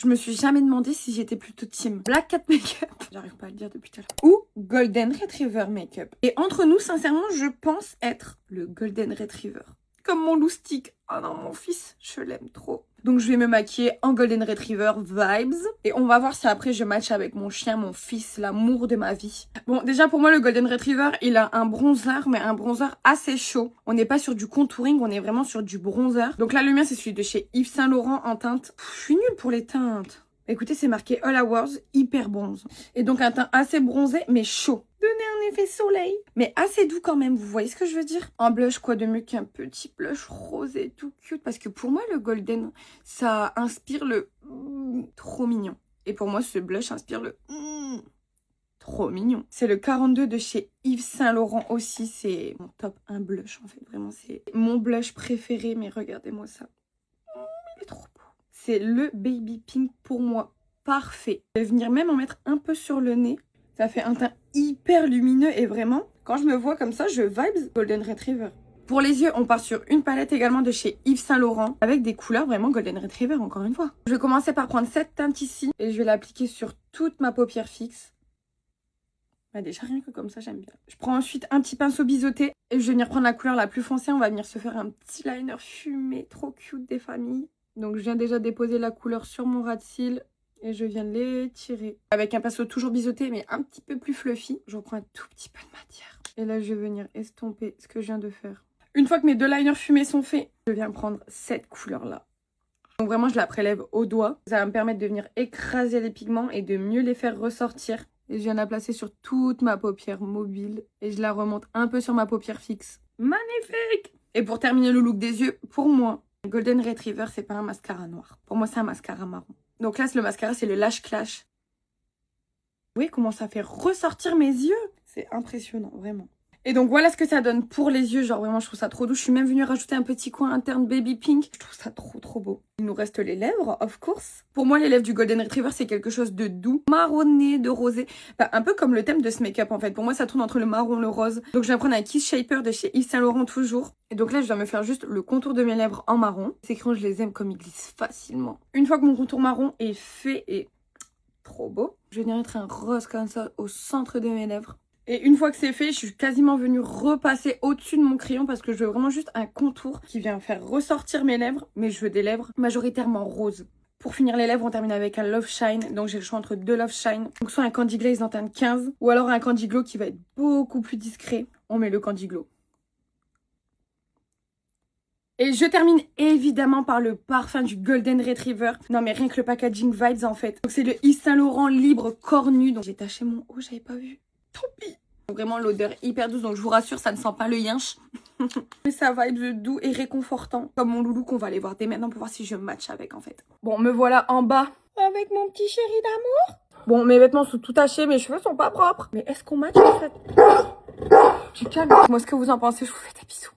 Je me suis jamais demandé si j'étais plutôt team Black Cat Makeup, j'arrive pas à le dire depuis tout à l'heure, ou Golden Retriever Makeup. Et entre nous, sincèrement, je pense être le Golden Retriever. Comme mon loustic. Oh non, mon fils, je l'aime trop. Donc je vais me maquiller en Golden Retriever vibes. Et on va voir si après je match avec mon chien, mon fils, l'amour de ma vie. Bon, déjà pour moi, le Golden Retriever, il a un bronzer, mais un bronzer assez chaud. On n'est pas sur du contouring, on est vraiment sur du bronzer. Donc là, le mien, c'est celui de chez Yves Saint Laurent en teinte. Je suis nulle pour les teintes. Écoutez, c'est marqué All Hours, hyper bronze. Et donc un teint assez bronzé, mais chaud. Donner un effet soleil, mais assez doux quand même, vous voyez ce que je veux dire? En blush, quoi de mieux qu'un petit blush rosé tout cute? Parce que pour moi, le golden, ça inspire le trop mignon. Et pour moi, ce blush inspire le trop mignon. C'est le 42 de chez Yves Saint Laurent aussi. C'est mon top 1 blush, en fait. Vraiment, c'est mon blush préféré. Mais regardez-moi ça. Il est trop beau. C'est le baby pink pour moi. Parfait. Je vais venir même en mettre un peu sur le nez. Ça fait un teint hyper lumineux et vraiment, quand je me vois comme ça, je vibes Golden Retriever. Pour les yeux, on part sur une palette également de chez Yves Saint Laurent avec des couleurs vraiment Golden Retriever, encore une fois. Je vais commencer par prendre cette teinte ici et je vais l'appliquer sur toute ma paupière fixe. Bah déjà, rien que comme ça, j'aime bien. Je prends ensuite un petit pinceau biseauté et je vais venir prendre la couleur la plus foncée. On va venir se faire un petit liner fumé, trop cute des familles. Donc je viens déjà déposer la couleur sur mon ras de cils. Et je viens l'étirer avec un pinceau toujours biseauté mais un petit peu plus fluffy. Je reprends un tout petit peu de matière. Et là, je vais venir estomper ce que je viens de faire. Une fois que mes deux liners fumés sont faits, je viens prendre cette couleur-là. Donc vraiment, je la prélève au doigt. Ça va me permettre de venir écraser les pigments et de mieux les faire ressortir. Et je viens la placer sur toute ma paupière mobile. Et je la remonte un peu sur ma paupière fixe. Magnifique! Et pour terminer le look des yeux, pour moi, Golden Retriever, c'est pas un mascara noir. Pour moi, c'est un mascara marron. Donc là, le mascara, c'est le Lash Clash. Vous voyez comment ça fait ressortir mes yeux? C'est impressionnant, vraiment. Et donc voilà ce que ça donne pour les yeux. Genre vraiment, je trouve ça trop doux. Je suis même venue rajouter un petit coin interne baby pink. Je trouve ça trop beau. Il nous reste les lèvres, of course. Pour moi, les lèvres du Golden Retriever, c'est quelque chose de doux, marronné, de rosé. Enfin, un peu comme le thème de ce make-up, en fait. Pour moi, ça tourne entre le marron et le rose. Donc je vais prendre un Kiss Shaper de chez Yves Saint Laurent toujours. Et donc là, je dois me faire juste le contour de mes lèvres en marron. Ces crayons, je les aime comme ils glissent facilement. Une fois que mon contour marron est fait et trop beau, je vais venir mettre un rose comme ça au centre de mes lèvres. Et une fois que c'est fait, je suis quasiment venue repasser au-dessus de mon crayon parce que je veux vraiment juste un contour qui vient faire ressortir mes lèvres. Mais je veux des lèvres majoritairement roses. Pour finir les lèvres, on termine avec un Love Shine. Donc j'ai le choix entre deux Love Shine. Donc soit un Candy Glaze en teinte 15 ou alors un Candy Glow qui va être beaucoup plus discret. On met le Candy Glow. Et je termine évidemment par le parfum du Golden Retriever. Non mais rien que le packaging vibes en fait. Donc c'est le Yves Saint Laurent Libre Cornu. Donc j'ai taché mon haut, j'avais pas vu. Tant pis. Vraiment l'odeur hyper douce, donc je vous rassure, ça ne sent pas le yinche. Mais ça vibe doux et réconfortant. Comme mon loulou qu'on va aller voir dès maintenant pour voir si je match avec en fait. Bon, me voilà en bas avec mon petit chéri d'amour. Bon, mes vêtements sont tout tachés, mes cheveux sont pas propres. Mais est-ce qu'on match en fait? Du calme. Moi, ce que vous en pensez, je vous fais des bisous.